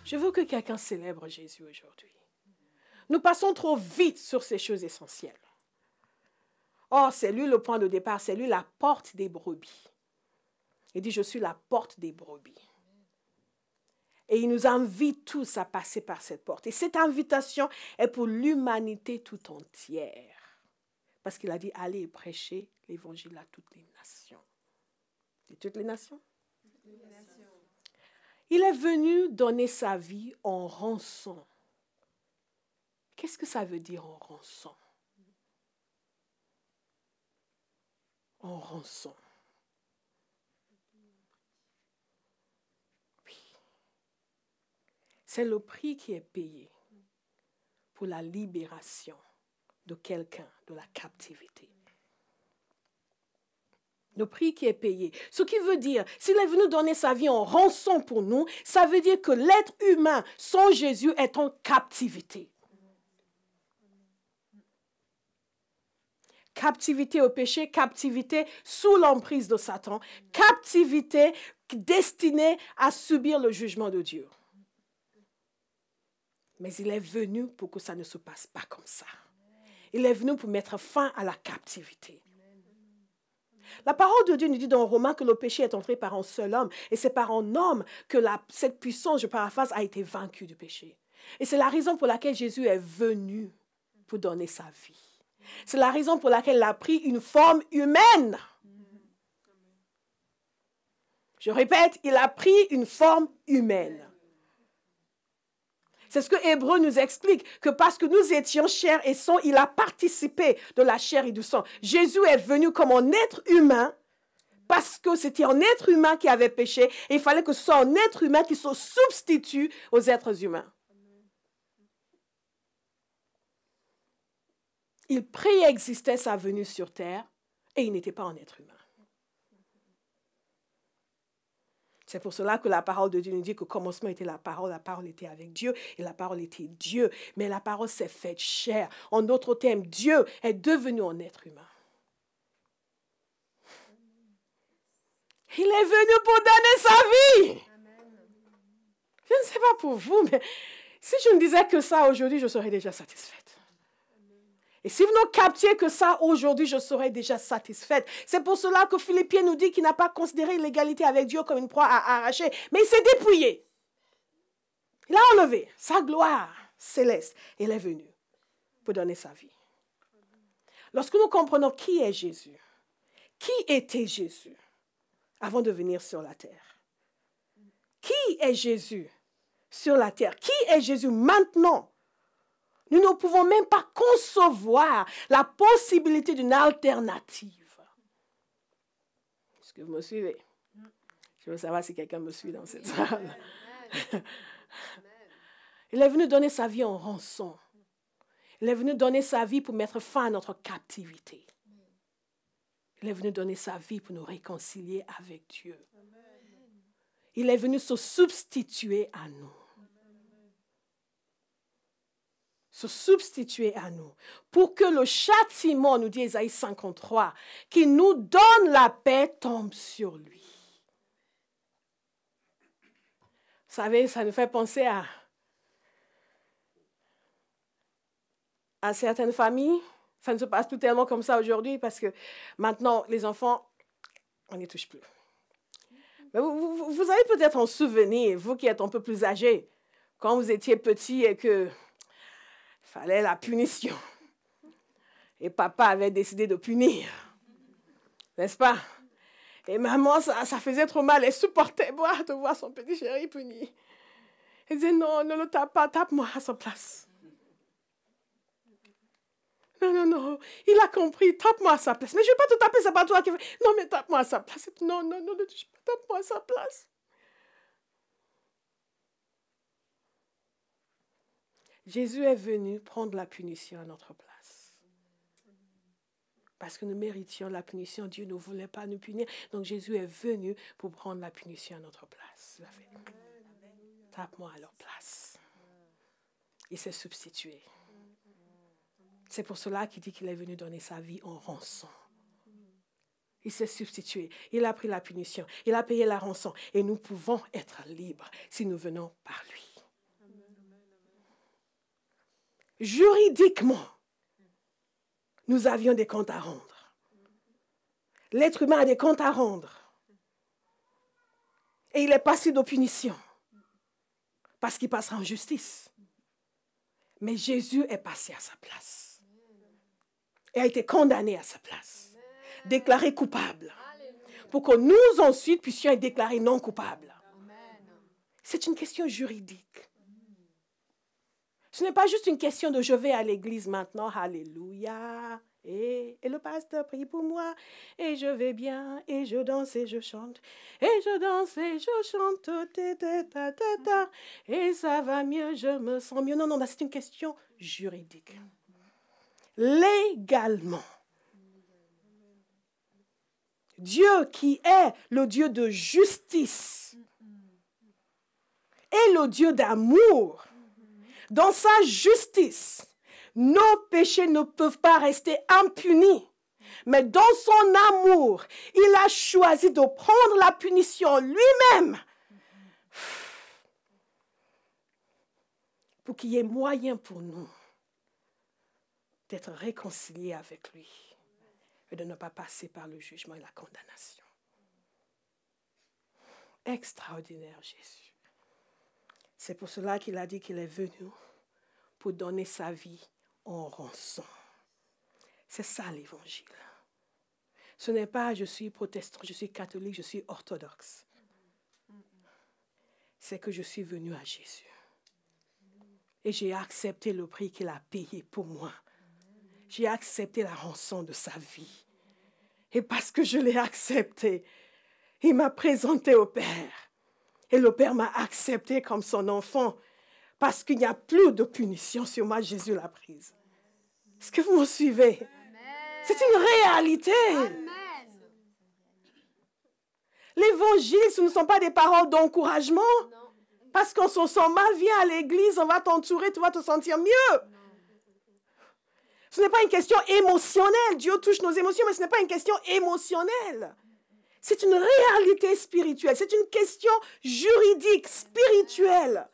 Je veux que quelqu'un célèbre Jésus aujourd'hui. Nous passons trop vite sur ces choses essentielles. Oh, c'est lui le point de départ, c'est lui la porte des brebis. Il dit, je suis la porte des brebis. Et il nous invite tous à passer par cette porte. Et cette invitation est pour l'humanité tout entière. Parce qu'il a dit, allez et prêchez l'évangile à toutes les nations. Et toutes les nations? Toutes les nations. Il est venu donner sa vie en rançon. Qu'est-ce que ça veut dire en rançon? En rançon. Oui. C'est le prix qui est payé pour la libération de quelqu'un de la captivité. Le prix qui est payé. Ce qui veut dire, s'il est venu donner sa vie en rançon pour nous, ça veut dire que l'être humain sans Jésus est en captivité. Captivité au péché, captivité sous l'emprise de Satan, captivité destinée à subir le jugement de Dieu. Mais il est venu pour que ça ne se passe pas comme ça. Il est venu pour mettre fin à la captivité. La parole de Dieu nous dit dans Romains que le péché est entré par un seul homme. Et c'est par un homme que cette puissance, je paraphrase, a été vaincue du péché. Et c'est la raison pour laquelle Jésus est venu pour donner sa vie. C'est la raison pour laquelle il a pris une forme humaine. Je répète, il a pris une forme humaine. C'est ce que Hébreu nous explique, que parce que nous étions chair et sang, il a participé de la chair et du sang. Jésus est venu comme un être humain, parce que c'était un être humain qui avait péché, et il fallait que ce soit un être humain qui se substitue aux êtres humains. Il préexistait sa venue sur terre, et il n'était pas un être humain. C'est pour cela que la parole de Dieu nous dit qu'au commencement était la parole était avec Dieu et la parole était Dieu. Mais la parole s'est faite chair. En d'autres termes, Dieu est devenu un être humain. Il est venu pour donner sa vie. Je ne sais pas pour vous, mais si je ne disais que ça aujourd'hui, je serais déjà satisfaite. Et si vous ne captiez que ça aujourd'hui, je serais déjà satisfaite. C'est pour cela que Philippiens nous dit qu'il n'a pas considéré l'égalité avec Dieu comme une proie à arracher, mais il s'est dépouillé. Il a enlevé sa gloire céleste et il est venu pour donner sa vie. Lorsque nous comprenons qui est Jésus, qui était Jésus avant de venir sur la terre, qui est Jésus sur la terre, qui est Jésus maintenant, nous ne pouvons même pas concevoir la possibilité d'une alternative. Est-ce que vous me suivez? Je veux savoir si quelqu'un me suit dans cette salle. Il est venu donner sa vie en rançon. Il est venu donner sa vie pour mettre fin à notre captivité. Il est venu donner sa vie pour nous réconcilier avec Dieu. Il est venu se substituer à nous. Se substituer à nous, pour que le châtiment, nous dit Ésaïe 53, qui nous donne la paix, tombe sur lui. Vous savez, ça nous fait penser à certaines familles. Ça ne se passe plus tellement comme ça aujourd'hui, parce que maintenant, les enfants, on n'y touche plus. Mais vous avez peut-être un souvenir, vous qui êtes un peu plus âgés, quand vous étiez petit et que fallait la punition. Et papa avait décidé de punir. N'est-ce pas? Et maman, ça faisait trop mal. Elle supportait de voir son petit chéri puni. Elle disait, non, ne le tape pas, tape-moi à sa place. Non, il a compris, tape-moi à sa place. Mais je ne vais pas te taper, c'est pas toi qui veux. Non, mais tape-moi à sa place. Non, ne touche pas, tape-moi à sa place. Jésus est venu prendre la punition à notre place. Parce que nous méritions la punition, Dieu ne voulait pas nous punir. Donc Jésus est venu pour prendre la punition à notre place. Tape-moi à leur place. Il s'est substitué. C'est pour cela qu'il dit qu'il est venu donner sa vie en rançon. Il s'est substitué. Il a pris la punition. Il a payé la rançon. Et nous pouvons être libres si nous venons par lui. juridiquement, nous avions des comptes à rendre. L'être humain a des comptes à rendre. Et il est passible de punition. Parce qu'il passera en justice. Mais Jésus est passé à sa place. Et a été condamné à sa place. Déclaré coupable. Pour que nous ensuite puissions être déclarés non coupables. C'est une question juridique. Ce n'est pas juste une question de je vais à l'église maintenant, alléluia. Et le pasteur prie pour moi, et je vais bien, et je danse et je chante, et je danse et je chante, et ça va mieux, je me sens mieux. Non, c'est une question juridique. Légalement. Dieu qui est le Dieu de justice et le Dieu d'amour, dans sa justice, nos péchés ne peuvent pas rester impunis. Mais dans son amour, il a choisi de prendre la punition lui-même pour qu'il y ait moyen pour nous d'être réconciliés avec lui et de ne pas passer par le jugement et la condamnation. Extraordinaire Jésus. C'est pour cela qu'il a dit qu'il est venu pour donner sa vie en rançon. C'est ça l'évangile. Ce n'est pas je suis protestant, je suis catholique, je suis orthodoxe. C'est que je suis venu à Jésus. Et j'ai accepté le prix qu'il a payé pour moi. J'ai accepté la rançon de sa vie. Et parce que je l'ai accepté, il m'a présenté au Père. Et le Père m'a accepté comme son enfant. Parce qu'il n'y a plus de punition sur moi, Jésus l'a prise. Est-ce que vous me suivez? Amen. C'est une réalité. Amen. L'évangile, ce ne sont pas des paroles d'encouragement. Parce qu'on se sent mal, viens à l'église, on va t'entourer, tu vas te sentir mieux. Ce n'est pas une question émotionnelle. Dieu touche nos émotions, mais ce n'est pas une question émotionnelle. C'est une réalité spirituelle. C'est une question juridique, spirituelle.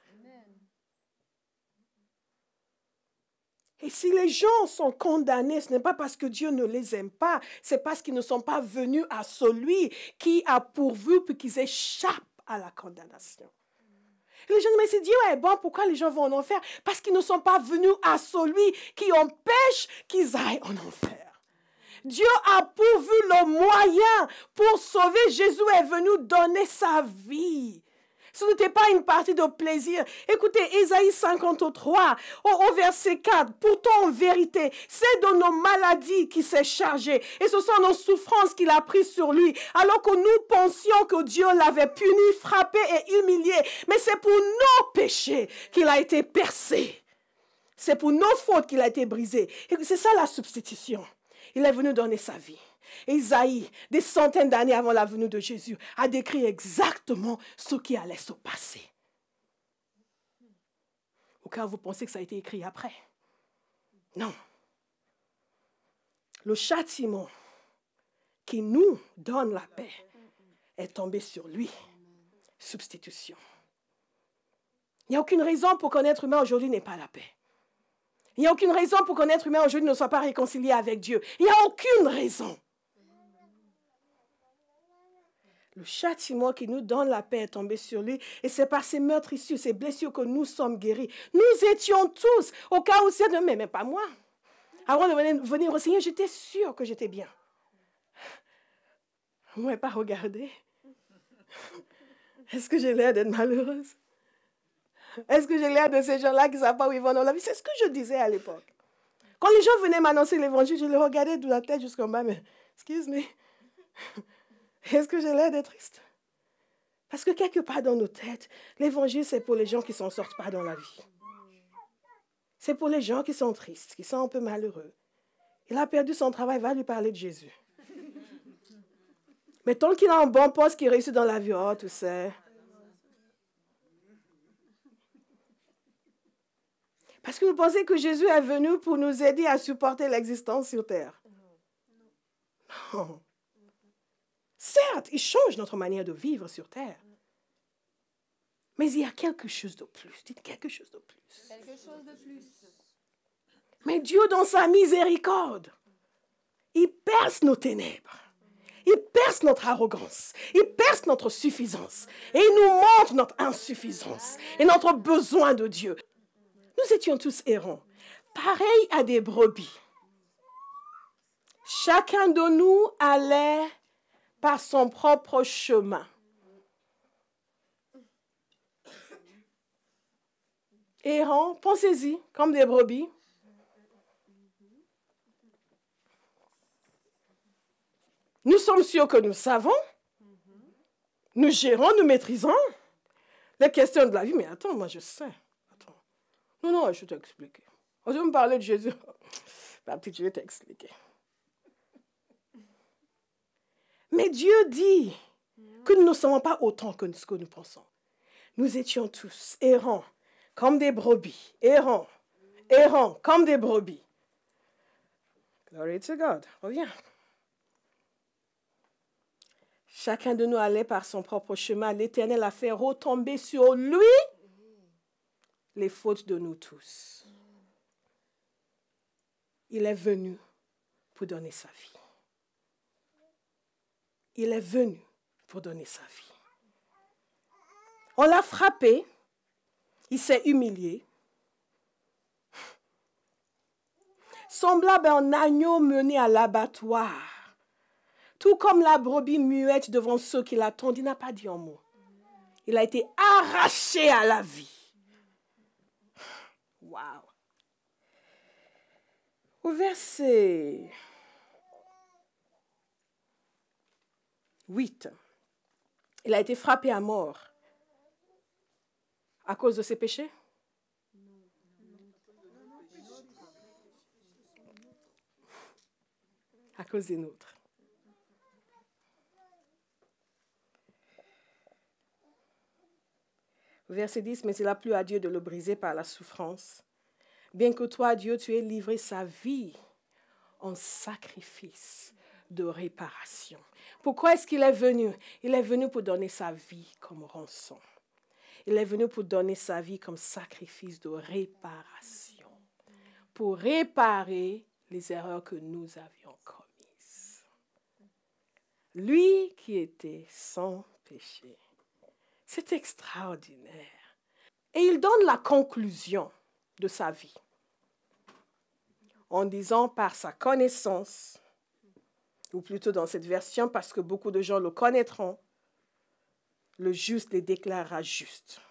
Et si les gens sont condamnés, ce n'est pas parce que Dieu ne les aime pas, c'est parce qu'ils ne sont pas venus à celui qui a pourvu pour qu'ils échappent à la condamnation. Et les gens me disent, Dieu est bon, pourquoi les gens vont en enfer? Parce qu'ils ne sont pas venus à celui qui empêche qu'ils aillent en enfer. Dieu a pourvu le moyen pour sauver. Jésus est venu donner sa vie. Ce n'était pas une partie de plaisir. Écoutez, Ésaïe 53, au verset 4. Pourtant, en vérité, c'est de nos maladies qu'il s'est chargé. Et ce sont nos souffrances qu'il a prises sur lui. Alors que nous pensions que Dieu l'avait puni, frappé et humilié. Mais c'est pour nos péchés qu'il a été percé. C'est pour nos fautes qu'il a été brisé. Et c'est ça la substitution. Il est venu donner sa vie. Ésaïe, des centaines d'années avant la venue de Jésus, a décrit exactement ce qui allait se passer. Au cas où vous pensez que ça a été écrit après. Non. Le châtiment qui nous donne la paix est tombé sur lui. Substitution. Il n'y a aucune raison pour qu'un être humain aujourd'hui n'ait pas la paix. Il n'y a aucune raison pour qu'un être humain aujourd'hui ne soit pas réconcilié avec Dieu. Il n'y a aucune raison. Le châtiment qui nous donne la paix est tombé sur lui. Et c'est par ces meurtrissures, ces blessures que nous sommes guéris. Nous étions tous, au cas où c'est de mais pas moi. Avant de venir au Seigneur, j'étais sûre que j'étais bien. Vous ne m'avez pas regardé. Est-ce que j'ai l'air d'être malheureuse? Est-ce que j'ai l'air de ces gens-là qui ne savent pas où ils vont dans la vie? C'est ce que je disais à l'époque. Quand les gens venaient m'annoncer l'évangile, je les regardais de la tête jusqu'en bas, mais excuse-moi. Est-ce que j'ai l'air d'être triste? Parce que quelque part dans nos têtes, l'évangile, c'est pour les gens qui ne s'en sortent pas dans la vie. C'est pour les gens qui sont tristes, qui sont un peu malheureux. Il a perdu son travail, va lui parler de Jésus. Mais tant qu'il a un bon poste, qu'il réussit dans la vie, oh, tu sais. Parce que vous pensez que Jésus est venu pour nous aider à supporter l'existence sur terre. Non. Certes, il change notre manière de vivre sur terre. Mais il y a quelque chose de plus. Dites quelque chose de plus. Quelque chose de plus. Mais Dieu, dans sa miséricorde, il perce nos ténèbres. Il perce notre arrogance. Il perce notre suffisance. Et il nous montre notre insuffisance et notre besoin de Dieu. Nous étions tous errants, pareils à des brebis. Chacun de nous allait par son propre chemin. Errants, pensez-y, comme des brebis. Nous sommes sûrs que nous savons, nous gérons, nous maîtrisons les questions de la vie. Mais attends, moi je sais. Attends. Non, je vais t'expliquer. On veut me parler de Jésus. Ma petite, je vais t'expliquer. Mais Dieu dit que nous ne sommes pas autant que ce que nous pensons. Nous étions tous errants, comme des brebis. Errants, comme des brebis. Glory to God. Reviens. Chacun de nous allait par son propre chemin. L'Éternel a fait retomber sur lui les fautes de nous tous. Il est venu pour donner sa vie. Il est venu pour donner sa vie. On l'a frappé. Il s'est humilié. Semblable à un agneau mené à l'abattoir. Tout comme la brebis muette devant ceux qui l'attendent, il n'a pas dit un mot. Il a été arraché à la vie. Wow. Au verset 8, il a été frappé à mort à cause de ses péchés. À cause des nôtres. Verset 10, mais il a plu à Dieu de le briser par la souffrance. Bien que toi, Dieu, tu aies livré sa vie en sacrifice de réparation. Pourquoi est-ce qu'il est venu? Il est venu pour donner sa vie comme rançon. Il est venu pour donner sa vie comme sacrifice de réparation. Pour réparer les erreurs que nous avions commises. Lui qui était sans péché. C'est extraordinaire. Et il donne la conclusion de sa vie en disant par sa connaissance, ou plutôt dans cette version parce que beaucoup de gens le connaîtront, le juste les déclarera justes.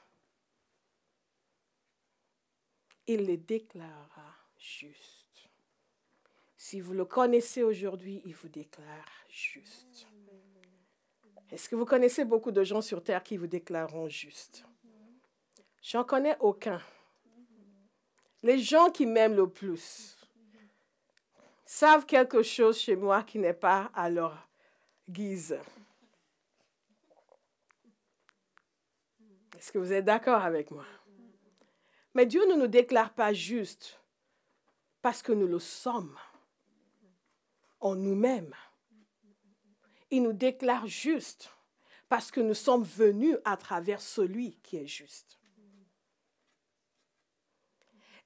Il les déclarera justes. Si vous le connaissez aujourd'hui, il vous déclare juste. Est-ce que vous connaissez beaucoup de gens sur terre qui vous déclareront juste? J'en connais aucun. Les gens qui m'aiment le plus savent quelque chose chez moi qui n'est pas à leur guise. Est-ce que vous êtes d'accord avec moi? Mais Dieu ne nous déclare pas juste parce que nous le sommes en nous-mêmes. Il nous déclare juste parce que nous sommes venus à travers celui qui est juste.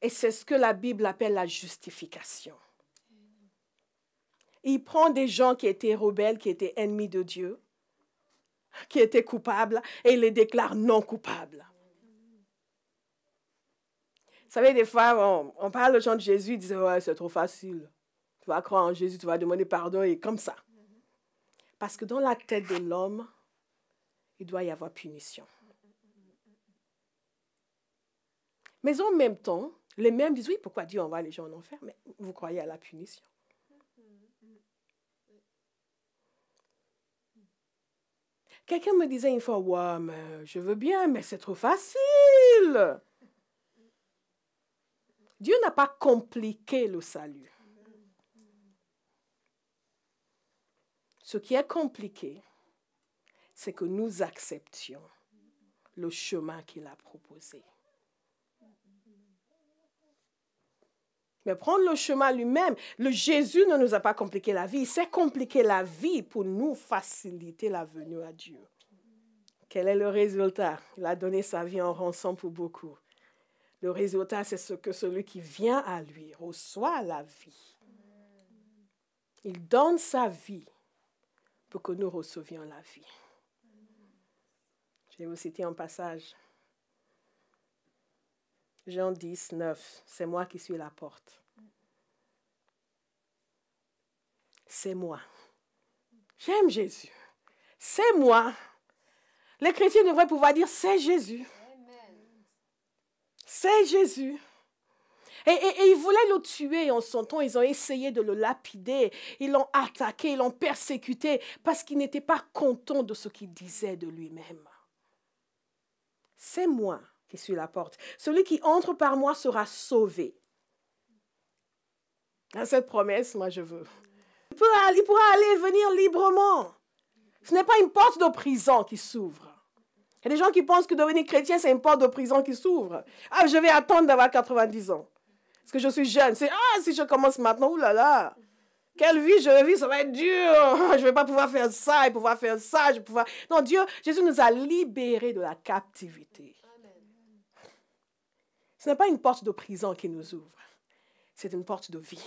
Et c'est ce que la Bible appelle la justification. Il prend des gens qui étaient rebelles, qui étaient ennemis de Dieu, qui étaient coupables, et il les déclare non coupables. Vous savez, des fois, on parle aux gens de Jésus, ils disent « Ouais, c'est trop facile. Tu vas croire en Jésus, tu vas demander pardon, et comme ça. » Parce que dans la tête de l'homme, il doit y avoir punition. Mais en même temps, les mêmes disent, oui, pourquoi Dieu envoie les gens en enfer? Mais vous croyez à la punition. Quelqu'un me disait une fois, ouais, mais je veux bien, mais c'est trop facile. Dieu n'a pas compliqué le salut. Ce qui est compliqué, c'est que nous acceptions le chemin qu'il a proposé. Mais prendre le chemin lui-même, le Jésus ne nous a pas compliqué la vie. Il s'est compliqué la vie pour nous faciliter la venue à Dieu. Quel est le résultat? Il a donné sa vie en rançon pour beaucoup. Le résultat, c'est ce que celui qui vient à lui reçoit la vie. Il donne sa vie pour que nous recevions la vie. Je vais vous citer un passage. Jean 10, 9. C'est moi qui suis la porte. C'est moi. J'aime Jésus. C'est moi. Les chrétiens devraient pouvoir dire, c'est Jésus. C'est Jésus. Et ils voulaient le tuer en son temps. Ils ont essayé de le lapider. Ils l'ont attaqué, ils l'ont persécuté parce qu'ils n'étaient pas contents de ce qu'il disait de lui-même. C'est moi qui suis la porte. Celui qui entre par moi sera sauvé. À cette promesse, moi je veux. Il pourra aller et venir librement. Ce n'est pas une porte de prison qui s'ouvre. Il y a des gens qui pensent que devenir chrétien, c'est une porte de prison qui s'ouvre. Ah, je vais attendre d'avoir 90 ans. Parce que je suis jeune. C'est, si je commence maintenant, oulala. Quelle vie je vais vivre, ça va être dur. Je ne vais pas pouvoir faire ça et pouvoir faire ça. Non, Jésus nous a libérés de la captivité. Ce n'est pas une porte de prison qui nous ouvre. C'est une porte de vie.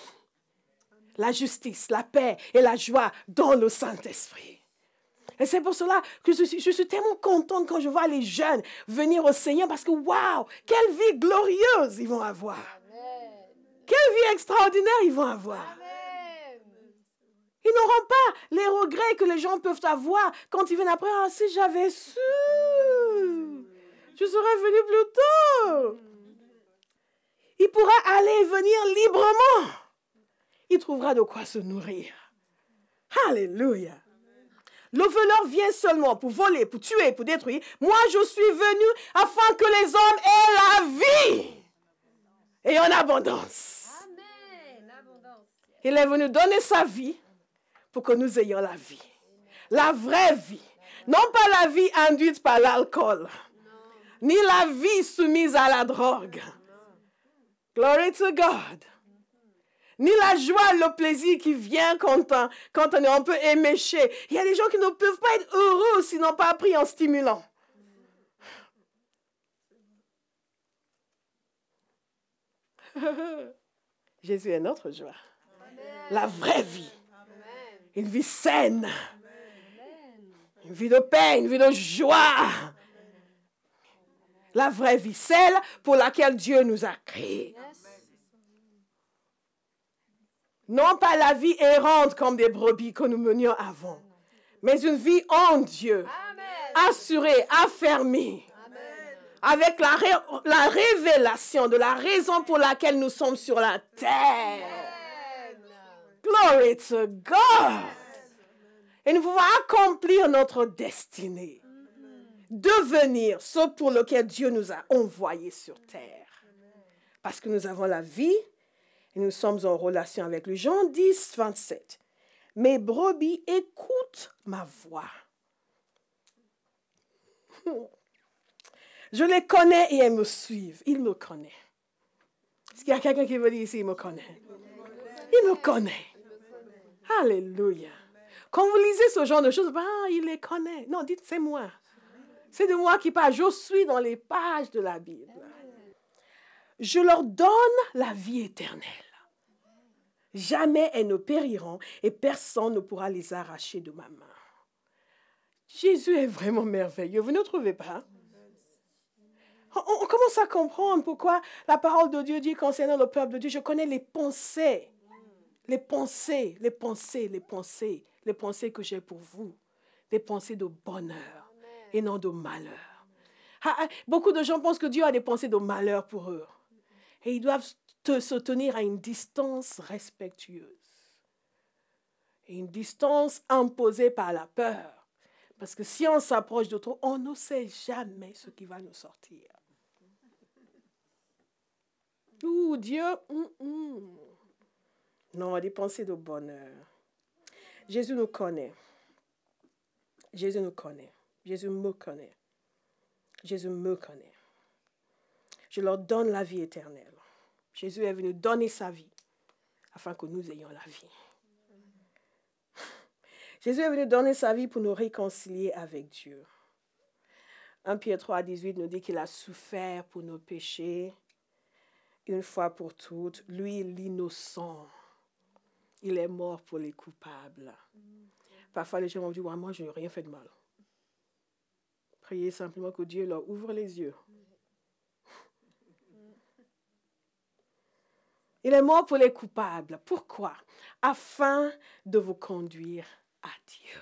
La justice, la paix et la joie dans le Saint-Esprit. Et c'est pour cela que je suis tellement contente quand je vois les jeunes venir au Seigneur parce que, waouh, quelle vie glorieuse ils vont avoir. Amen. Quelle vie extraordinaire ils vont avoir. Amen. Ils n'auront pas les regrets que les gens peuvent avoir quand ils viennent après. Ah, si j'avais su, je serais venu plus tôt. Il pourra aller et venir librement. Il trouvera de quoi se nourrir. Alléluia. Le voleur vient seulement pour voler, pour tuer, pour détruire. Moi, je suis venu afin que les hommes aient la vie et en abondance. Amen. Il est venu donner sa vie pour que nous ayons la vie. La vraie vie. Non pas la vie induite par l'alcool, ni la vie soumise à la drogue. Glory to God. Ni la joie, le plaisir qui vient quand on est un peu éméché. Il y a des gens qui ne peuvent pas être heureux s'ils n'ont pas appris en stimulant. Jésus est notre joie. Amen. La vraie vie. Amen. Une vie saine. Amen. Une vie de paix, une vie de joie. Amen. La vraie vie, celle pour laquelle Dieu nous a créés. Yes. Non pas la vie errante comme des brebis que nous menions avant, mais une vie en Dieu, amen, assurée, affermie, amen, avec la révélation de la raison pour laquelle nous sommes sur la terre. Amen. Glory to God. Et nous pouvons accomplir notre destinée, devenir ce pour lequel Dieu nous a envoyés sur terre. Parce que nous avons la vie, et nous sommes en relation avec lui. Jean 10, 27. Mes brebis écoutent ma voix. Je les connais et elles me suivent. Il me connaît. Est-ce qu'il y a quelqu'un qui veut dire ici, il me connaît? Il me connaît. Alléluia. Quand vous lisez ce genre de choses, il les connaît. Non, dites, c'est moi. C'est de moi qui parle. Je suis dans les pages de la Bible. Je leur donne la vie éternelle. Jamais elles ne périront et personne ne pourra les arracher de ma main. Jésus est vraiment merveilleux. Vous ne trouvez pas? On commence à comprendre pourquoi la parole de Dieu dit concernant le peuple de Dieu, je connais les pensées que j'ai pour vous. Des pensées de bonheur et non de malheur. Beaucoup de gens pensent que Dieu a des pensées de malheur pour eux. Et ils doivent se tenir à une distance respectueuse. Et une distance imposée par la peur. Parce que si on s'approche de trop, on ne sait jamais ce qui va nous sortir. Ouh, Dieu, Non, des pensées de bonheur. Jésus nous connaît. Jésus nous connaît. Jésus me connaît. Jésus me connaît. Je leur donne la vie éternelle. Jésus est venu donner sa vie afin que nous ayons la vie. Jésus est venu donner sa vie pour nous réconcilier avec Dieu. 1 Pierre 3, 18 nous dit qu'il a souffert pour nos péchés une fois pour toutes, lui, l'innocent. Il est mort pour les coupables. Parfois, les gens vont dire, ouais, moi, je n'ai rien fait de mal. Priez simplement que Dieu leur ouvre les yeux. Il est mort pour les coupables. Pourquoi? Afin de vous conduire à Dieu.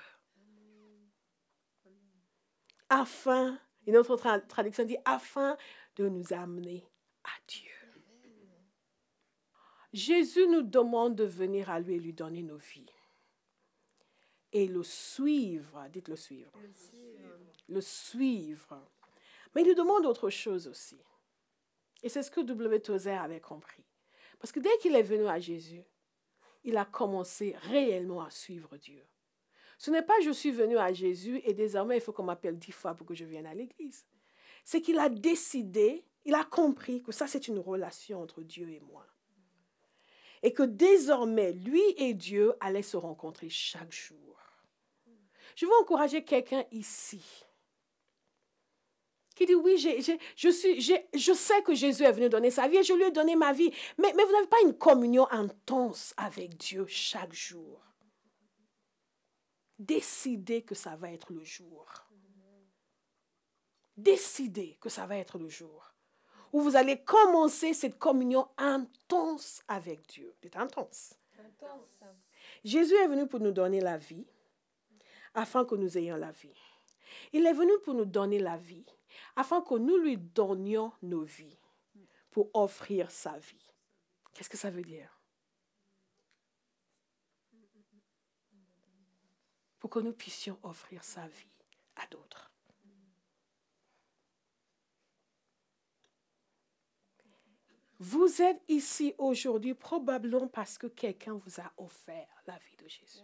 Afin, une autre traduction dit, afin de nous amener à Dieu. Jésus nous demande de venir à lui et lui donner nos vies. Et le suivre, dites le suivre. Le suivre. Mais il nous demande autre chose aussi. Et c'est ce que W. Tozer avait compris. Parce que dès qu'il est venu à Jésus, il a commencé réellement à suivre Dieu. Ce n'est pas je suis venu à Jésus et désormais il faut qu'on m'appelle 10 fois pour que je vienne à l'église. C'est qu'il a décidé, il a compris que ça c'est une relation entre Dieu et moi. Et que désormais, lui et Dieu allaient se rencontrer chaque jour. Je veux encourager quelqu'un ici qui dit, oui, je sais que Jésus est venu donner sa vie et je lui ai donné ma vie. Mais vous n'avez pas une communion intense avec Dieu chaque jour. Décidez que ça va être le jour. Décidez que ça va être le jour où vous allez commencer cette communion intense avec Dieu. C'est intense. Jésus est venu pour nous donner la vie, afin que nous ayons la vie. Il est venu pour nous donner la vie, afin que nous lui donnions nos vies, pour offrir sa vie. Qu'est-ce que ça veut dire? Pour que nous puissions offrir sa vie à d'autres. Vous êtes ici aujourd'hui probablement parce que quelqu'un vous a offert la vie de Jésus.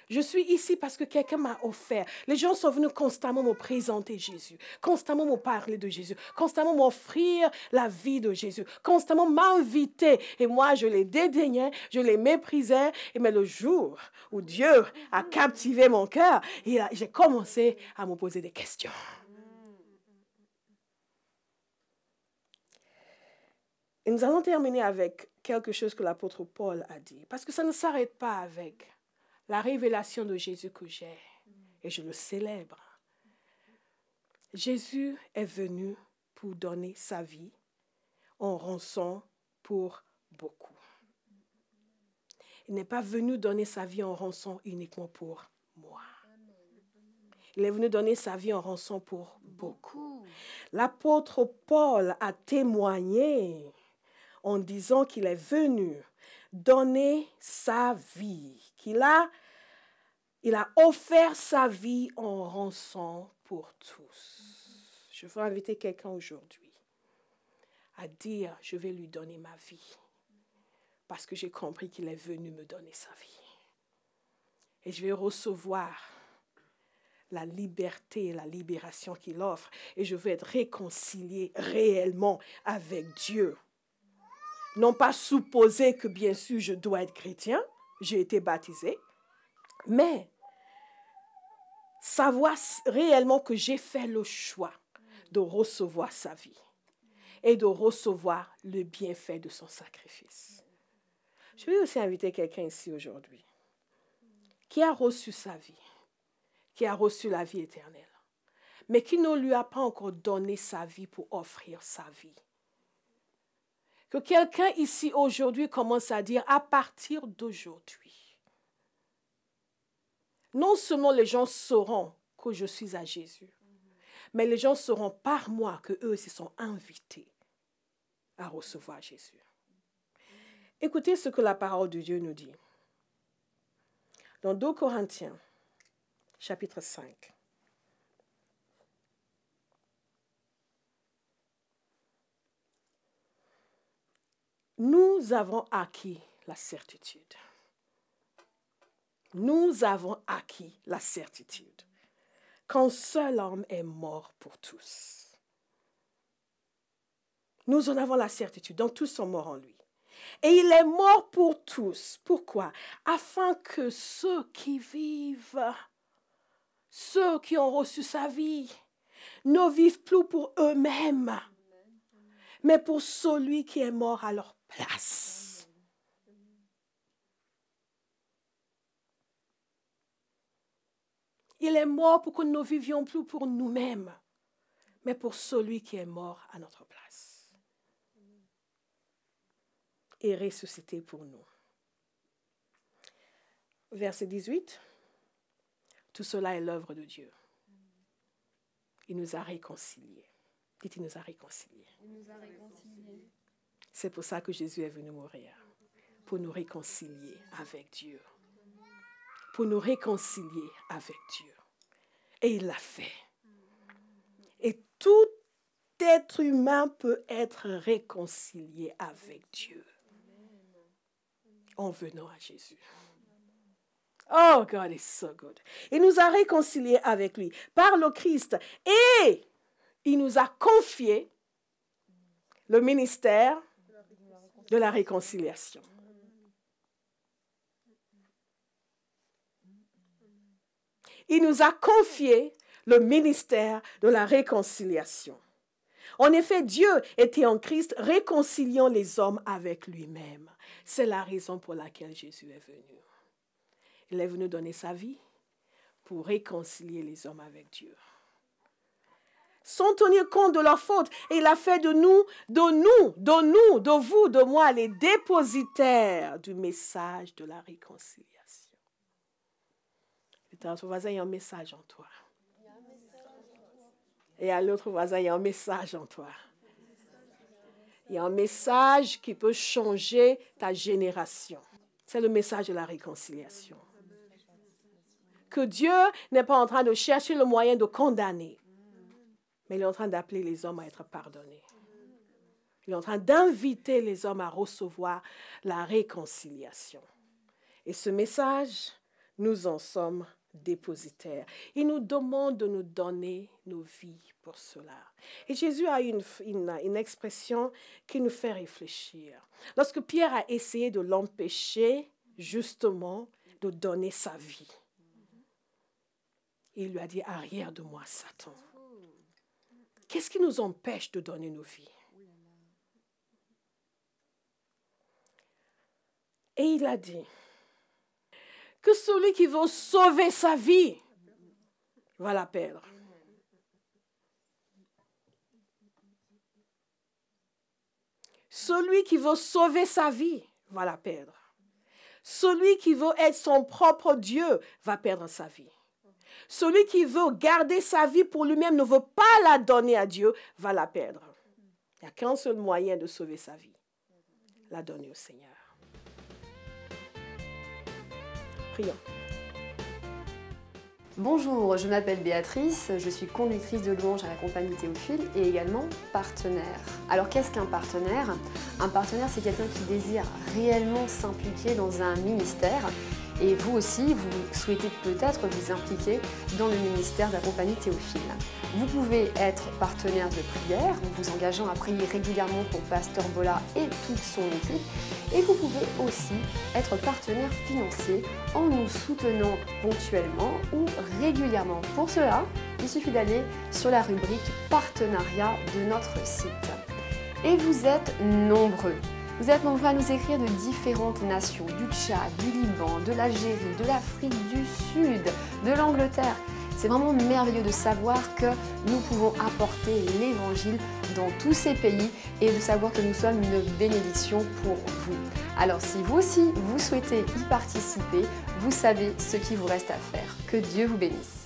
Je suis ici parce que quelqu'un m'a offert. Les gens sont venus constamment me présenter Jésus, constamment me parler de Jésus, constamment m'offrir la vie de Jésus, constamment m'inviter. Et moi, je les dédaignais, je les méprisais. Mais le jour où Dieu a captivé mon cœur, j'ai commencé à me poser des questions. Et nous allons terminer avec quelque chose que l'apôtre Paul a dit. Parce que ça ne s'arrête pas avec la révélation de Jésus que j'ai. Et je le célèbre. Jésus est venu pour donner sa vie en rançon pour beaucoup. Il n'est pas venu donner sa vie en rançon uniquement pour moi. Il est venu donner sa vie en rançon pour beaucoup. L'apôtre Paul a témoigné en disant qu'il est venu donner sa vie, il a offert sa vie en rançon pour tous. Je veux inviter quelqu'un aujourd'hui à dire, je vais lui donner ma vie, parce que j'ai compris qu'il est venu me donner sa vie. Et je vais recevoir la liberté et la libération qu'il offre, et je veux être réconcilié réellement avec Dieu. Non pas supposer que, bien sûr, je dois être chrétien, j'ai été baptisé, mais savoir réellement que j'ai fait le choix de recevoir sa vie et de recevoir le bienfait de son sacrifice. Je vais aussi inviter quelqu'un ici aujourd'hui qui a reçu sa vie, qui a reçu la vie éternelle, mais qui ne lui a pas encore donné sa vie pour offrir sa vie. Que quelqu'un ici aujourd'hui commence à dire, à partir d'aujourd'hui, non seulement les gens sauront que je suis à Jésus, mais les gens sauront par moi qu'eux aussi sont invités à recevoir Jésus. Écoutez ce que la parole de Dieu nous dit. Dans 2 Corinthiens, chapitre 5. Nous avons acquis la certitude. Nous avons acquis la certitude qu'un seul homme est mort pour tous. Nous en avons la certitude, donc tous sont morts en lui. Et il est mort pour tous. Pourquoi? Afin que ceux qui vivent, ceux qui ont reçu sa vie, ne vivent plus pour eux-mêmes, mais pour celui qui est mort à leur place. Il est mort pour que nous ne vivions plus pour nous-mêmes, mais pour celui qui est mort à notre place. Et ressuscité pour nous. Verset 18. Tout cela est l'œuvre de Dieu. Il nous a réconciliés. Dites, il nous a réconciliés. C'est pour ça que Jésus est venu mourir. Pour nous réconcilier avec Dieu. Pour nous réconcilier avec Dieu. Et il l'a fait. Et tout être humain peut être réconcilié avec Dieu. En venant à Jésus. Oh, God is so good. Il nous a réconciliés avec lui par le Christ. Et il nous a confié le ministère de la réconciliation. Il nous a confié le ministère de la réconciliation. En effet, Dieu était en Christ réconciliant les hommes avec lui-même. C'est la raison pour laquelle Jésus est venu. Il est venu donner sa vie pour réconcilier les hommes avec Dieu. Sans tenir compte de leurs fautes, et il a fait de vous, de moi, les dépositaires du message de la réconciliation. Et à ton voisin, il y a un message en toi. Et à l'autre voisin, il y a un message en toi. Il y a un message qui peut changer ta génération. C'est le message de la réconciliation. Que Dieu n'est pas en train de chercher le moyen de condamner, mais il est en train d'appeler les hommes à être pardonnés. Il est en train d'inviter les hommes à recevoir la réconciliation. Et ce message, nous en sommes dépositaires. Il nous demande de nous donner nos vies pour cela. Et Jésus a une expression qui nous fait réfléchir. Lorsque Pierre a essayé de l'empêcher, justement, de donner sa vie, il lui a dit, arrière de moi, Satan. Qu'est-ce qui nous empêche de donner nos vies? Et il a dit que celui qui veut sauver sa vie va la perdre. Celui qui veut sauver sa vie va la perdre. Celui qui veut être son propre Dieu va perdre sa vie. Celui qui veut garder sa vie pour lui-même, ne veut pas la donner à Dieu, va la perdre. Il n'y a qu'un seul moyen de sauver sa vie, la donner au Seigneur. Prions. Bonjour, je m'appelle Béatrice, je suis conductrice de louange à la compagnie Théophile et également partenaire. Alors qu'est-ce qu'un partenaire? Un partenaire, c'est quelqu'un qui désire réellement s'impliquer dans un ministère. Et vous aussi, vous souhaitez peut-être vous impliquer dans le ministère de la compagnie Théophile. Vous pouvez être partenaire de prière en vous engageant à prier régulièrement pour Pasteur Bola et toute son équipe. Et vous pouvez aussi être partenaire financier en nous soutenant ponctuellement ou régulièrement. Pour cela, il suffit d'aller sur la rubrique partenariat de notre site. Et vous êtes nombreux. Vous êtes nombreux à nous écrire de différentes nations, du Tchad, du Liban, de l'Algérie, de l'Afrique du Sud, de l'Angleterre. C'est vraiment merveilleux de savoir que nous pouvons apporter l'Évangile dans tous ces pays et de savoir que nous sommes une bénédiction pour vous. Alors si vous aussi, vous souhaitez y participer, vous savez ce qu'il vous reste à faire. Que Dieu vous bénisse.